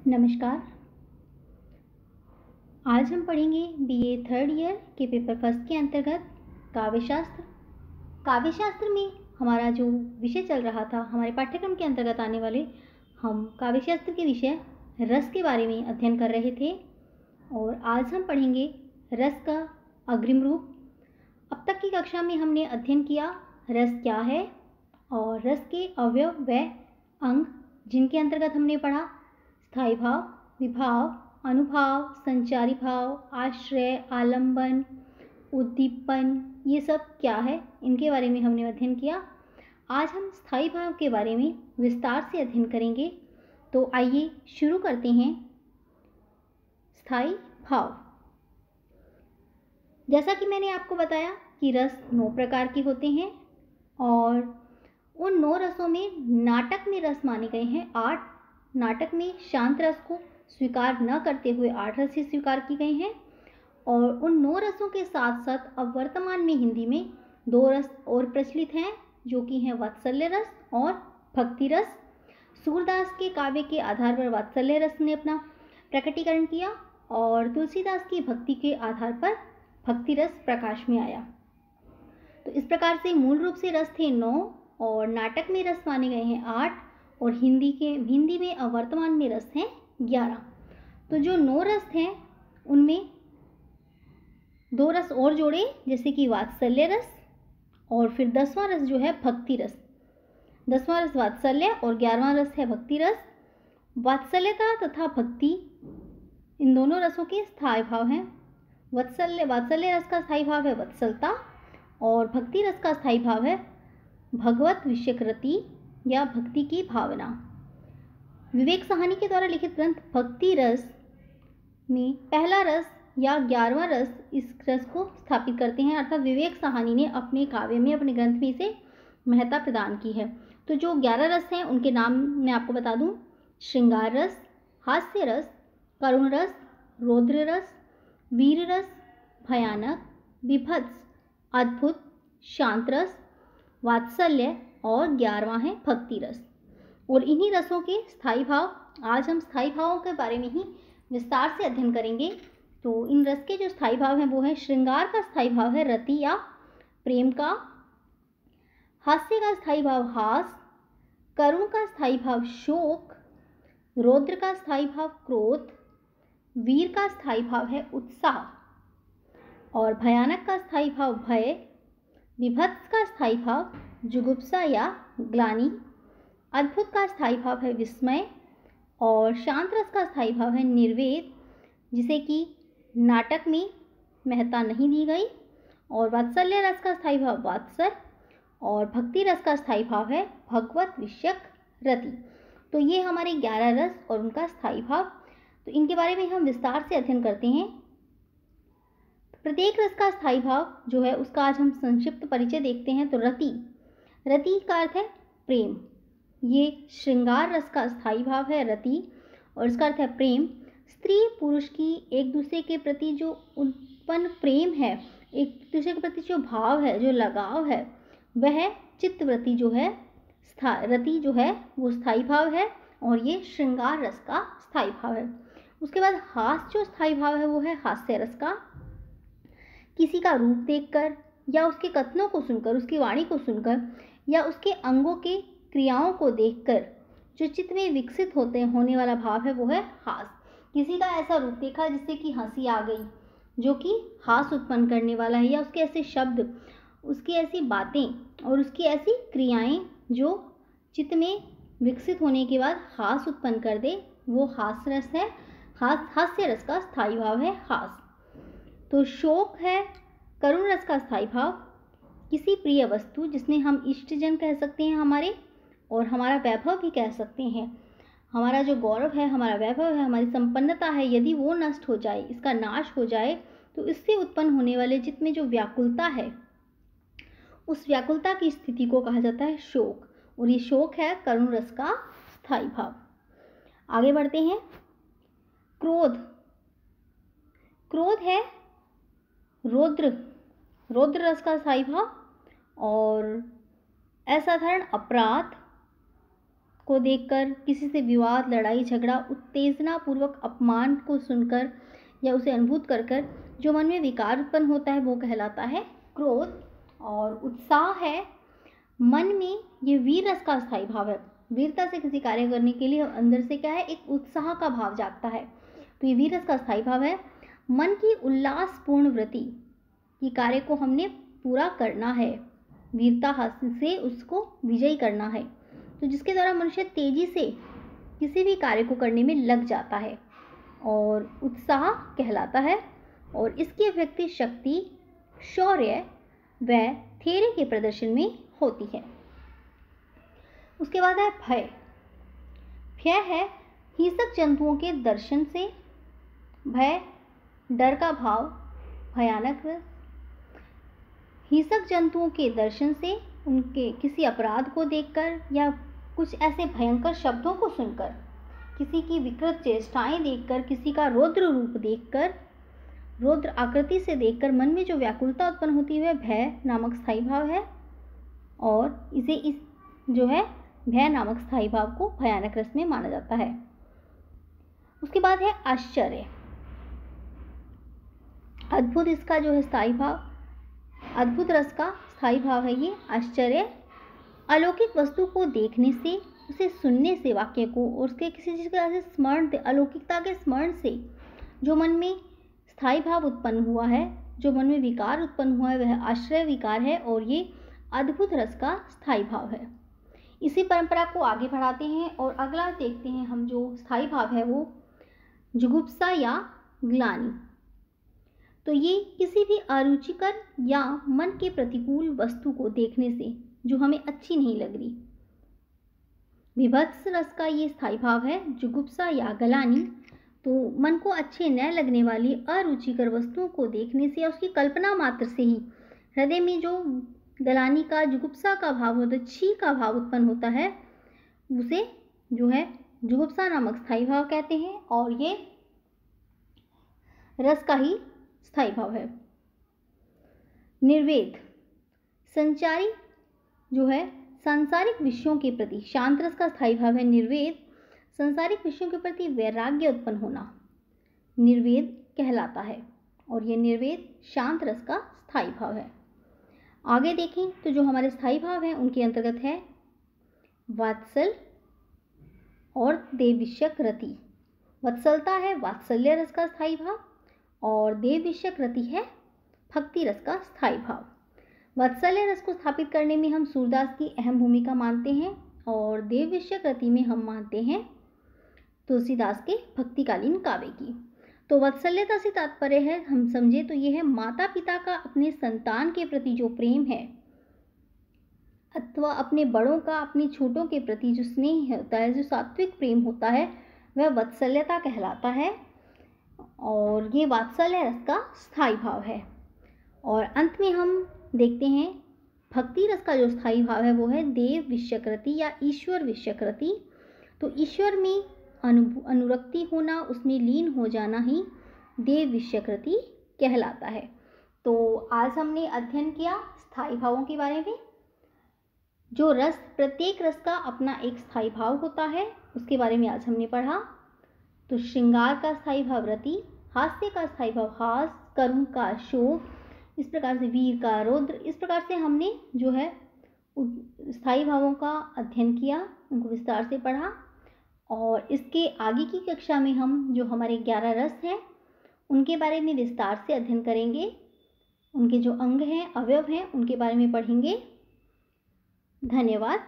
नमस्कार। आज हम पढ़ेंगे बीए थर्ड ईयर के पेपर फर्स्ट के अंतर्गत काव्यशास्त्र। काव्यशास्त्र में हमारा जो विषय चल रहा था, हमारे पाठ्यक्रम के अंतर्गत आने वाले, हम काव्यशास्त्र के विषय रस के बारे में अध्ययन कर रहे थे और आज हम पढ़ेंगे रस का अग्रिम रूप। अब तक की कक्षा में हमने अध्ययन किया रस क्या है और रस के अवयव व अंग, जिनके अंतर्गत हमने पढ़ा स्थायी भाव, विभाव, अनुभाव, संचारी भाव, आश्रय, आलंबन, उद्दीपन, ये सब क्या है, इनके बारे में हमने अध्ययन किया। आज हम स्थायी भाव के बारे में विस्तार से अध्ययन करेंगे। तो आइए शुरू करते हैं। स्थायी भाव, जैसा कि मैंने आपको बताया कि रस 9 प्रकार के होते हैं और उन 9 रसों में नाटक में रस माने गए हैं 8। नाटक में शांत रस को स्वीकार न करते हुए 8 रस ही स्वीकार की गई हैं और उन 9 रसों के साथ साथ अब वर्तमान में हिंदी में 2 रस और प्रचलित हैं, जो कि हैं वात्सल्य रस और भक्ति रस। सूरदास के काव्य के आधार पर वात्सल्य रस ने अपना प्रकटीकरण किया और तुलसीदास की भक्ति के आधार पर भक्ति रस प्रकाश में आया। तो इस प्रकार से मूल रूप से रस थे 9 और नाटक में रस माने गए हैं 8 और हिंदी में वर्तमान में रस हैं 11। तो जो 9 रस हैं उनमें 2 रस और जोड़े, जैसे कि वात्सल्य रस और फिर 10वां रस जो है भक्ति रस। 10वां रस वात्सल्य और 11वां रस है भक्ति रस। वात्सल्यता तथा भक्ति इन दोनों रसों के स्थायी भाव हैं। वात्सल्य रस का स्थायी भाव है वत्सलता और भक्ति रस का स्थायी भाव है भगवत विषयक रति या भक्ति की भावना। विवेक साहनी के द्वारा लिखित ग्रंथ भक्ति रस में पहला रस या 11वां रस इस रस को स्थापित करते हैं, अर्थात विवेक साहनी ने अपने काव्य में, अपने ग्रंथ में इसे महत्ता प्रदान की है। तो जो 11 रस हैं उनके नाम मैं आपको बता दूं: श्रृंगार रस, हास्य रस, करुण रस, रौद्र रस, वीर रस, भयानक, विभत्स, अद्भुत, शांत रस, वात्सल्य और 11वां है भक्ति रस। और इन्हीं रसों के स्थायी भाव, आज हम स्थायी भावों के बारे में ही विस्तार से अध्ययन करेंगे। तो इन रस के जो स्थायी भाव हैं वो है: श्रृंगार का स्थायी भाव है रति या प्रेम का, हास्य का स्थायी भाव हास, करुण का स्थायी भाव शोक, रौद्र का स्थायी भाव क्रोध, वीर का स्थायी भाव है उत्साह और भयानक का स्थायी भाव भय, विभत्स का स्थायी भाव जुगुप्सा या ग्लानि, अद्भुत का स्थायी भाव है विस्मय और शांत रस का स्थायी भाव है निर्वेद, जिसे कि नाटक में महत्ता नहीं दी गई, और वात्सल्य रस का स्थायी भाव वात्सल और भक्ति रस का स्थायी भाव है भगवत विषयक रति। तो ये हमारे 11 रस और उनका स्थायी भाव। तो इनके बारे में हम विस्तार से अध्ययन करते हैं। प्रत्येक रस का स्थायी भाव जो है उसका आज हम संक्षिप्त परिचय देखते हैं। तो रति का अर्थ है प्रेम। ये श्रृंगार रस का स्थायी भाव है रति और इसका अर्थ है प्रेम। स्त्री पुरुष की एक दूसरे के प्रति जो उत्पन्न प्रेम है, एक दूसरे के प्रति जो भाव है, जो लगाव है, वह चित्तवृत्ति जो है, रति जो है वो स्थायी भाव है और ये श्रृंगार रस का स्थायी भाव है। उसके बाद हास्य जो स्थायी भाव है वो है हास्य रस का। किसी का रूप देखकर या उसके कथनों को सुनकर, उसकी वाणी को सुनकर या उसके अंगों के क्रियाओं को देखकर जो चित्त में विकसित होने वाला भाव है वो है हास। किसी का ऐसा रूप देखा जिससे कि हंसी आ गई, जो कि हास उत्पन्न करने वाला है, या उसके ऐसे शब्द, उसकी ऐसी बातें और उसकी ऐसी क्रियाएं जो चित्त में विकसित होने के बाद हास उत्पन्न कर दे, वो हास रस है। हास्य रस का स्थायी भाव है हास। तो शोक है करुण रस का स्थायी भाव। किसी प्रिय वस्तु, जिसने हम इष्टजन कह सकते हैं हमारे, और हमारा वैभव भी कह सकते हैं, हमारा जो गौरव है, हमारा वैभव है, हमारी संपन्नता है, यदि वो नष्ट हो जाए, इसका नाश हो जाए, तो इससे उत्पन्न होने वाले चित्त में जो व्याकुलता है, उस व्याकुलता की स्थिति को कहा जाता है शोक, और ये शोक है करुण रस का स्थायी भाव। आगे बढ़ते हैं। क्रोध है रौद्र रस का स्थायी भाव और असाधारण अपराध, को देखकर, किसी से विवाद, लड़ाई झगड़ा, उत्तेजना पूर्वक अपमान को सुनकर या उसे अनुभूत कर कर जो मन में विकार उत्पन्न होता है वो कहलाता है क्रोध। और उत्साह है मन में, ये वीर रस का स्थायी भाव है। वीरता से किसी कार्य करने के लिए अंदर से क्या है, एक उत्साह का भाव जागता है, तो ये वीर रस का स्थायी भाव है। मन की उल्लासपूर्ण वृत्ति, ये कार्य को हमने पूरा करना है, वीरता हासिल से उसको विजयी करना है, तो जिसके द्वारा मनुष्य तेजी से किसी भी कार्य को करने में लग जाता है और उत्साह कहलाता है। और इसकी अभिव्यक्ति शक्ति, शौर्य व धैर्य के प्रदर्शन में होती है। उसके बाद है भय। भय है हिंसक जंतुओं के दर्शन से, भय डर का भाव, भयानक रस। हिंसक जंतुओं के दर्शन से, उनके किसी अपराध को देखकर या कुछ ऐसे भयंकर शब्दों को सुनकर, किसी की विकृत चेष्टाएं देखकर, किसी का रौद्र रूप देखकर, रौद्र आकृति से देखकर मन में जो व्याकुलता उत्पन्न होती है भय नामक स्थायी भाव है। और इसे इस जो है भय नामक स्थायी भाव को भयानक रस में माना जाता है। उसके बाद है आश्चर्य। अद्भुत इसका जो है स्थायी भाव, अद्भुत रस का स्थायी भाव है ये आश्चर्य। अलौकिक वस्तु को देखने से, उसे सुनने से, वाक्य को और उसके किसी चीज़ का ऐसे स्मरण, अलौकिकता के स्मरण से जो मन में स्थायी भाव उत्पन्न हुआ है, जो मन में विकार उत्पन्न हुआ है, वह आश्चर्य विकार है और ये अद्भुत रस का स्थायी भाव है। इसी परंपरा को आगे बढ़ाते हैं और अगला देखते हैं हम, जो स्थायी भाव है वो जुगुप्सा या ग्लानि। तो ये किसी भी अरुचिकर या मन के प्रतिकूल वस्तु को देखने से जो हमें अच्छी नहीं लग रही, विभत्स रस का ये स्थायी भाव है जुगुप्सा या ग्लानि। तो मन को अच्छे न लगने वाली अरुचिकर वस्तुओं को देखने से या उसकी कल्पना मात्र से ही हृदय में जो ग्लानि का, जुगुप्सा का भाव होता है, छी का भाव उत्पन्न होता है, उसे जो है जुगुप्सा नामक स्थायी भाव कहते हैं और ये रस का ही स्थायी भाव है। निर्वेद, संचारी जो है सांसारिक विषयों के प्रति, शांत रस का स्थायी भाव है निर्वेद। सांसारिक विषयों के प्रति वैराग्य उत्पन्न होना निर्वेद कहलाता है और ये निर्वेद शांत रस का स्थायी भाव है। आगे देखें तो जो हमारे स्थायी भाव हैं उनके अंतर्गत है वात्सल और देवविषयक रति। वत्सलता है वात्सल्य रस का स्थायी भाव और देवविषयक रति है भक्ति रस का स्थायी भाव। वात्सल्य रस को स्थापित करने में हम सूरदास की अहम भूमिका मानते हैं और देवविषयक रति में हम मानते हैं तुलसीदास के भक्तिकालीन काव्य की। तो वात्सल्यता से तात्पर्य है, हम समझे तो ये है माता पिता का अपने संतान के प्रति जो प्रेम है अथवा अपने बड़ों का अपने छोटों के प्रति जो स्नेह होता है, जो सात्विक प्रेम होता है, वह वात्सल्यता कहलाता है और ये वात्सल्य रस का स्थायी भाव है। और अंत में हम देखते हैं भक्ति रस का जो स्थायी भाव है वो है देव विषयक रति या ईश्वर विषयक रति। तो ईश्वर में अनुरक्ति होना, उसमें लीन हो जाना ही देव विषयक रति कहलाता है। तो आज हमने अध्ययन किया स्थायी भावों के बारे में। जो रस, प्रत्येक रस का अपना एक स्थायी भाव होता है, उसके बारे में आज हमने पढ़ा। तो श्रृंगार का स्थायी भाव रति, हास्य का स्थायी भाव हास, करुण का शोक, इस प्रकार से वीर का रौद्र, इस प्रकार से हमने जो है स्थायी भावों का अध्ययन किया, उनको विस्तार से पढ़ा। और इसके आगे की कक्षा में हम जो हमारे 11 रस हैं उनके बारे में विस्तार से अध्ययन करेंगे, उनके जो अंग हैं, अवयव हैं, उनके बारे में पढ़ेंगे। धन्यवाद।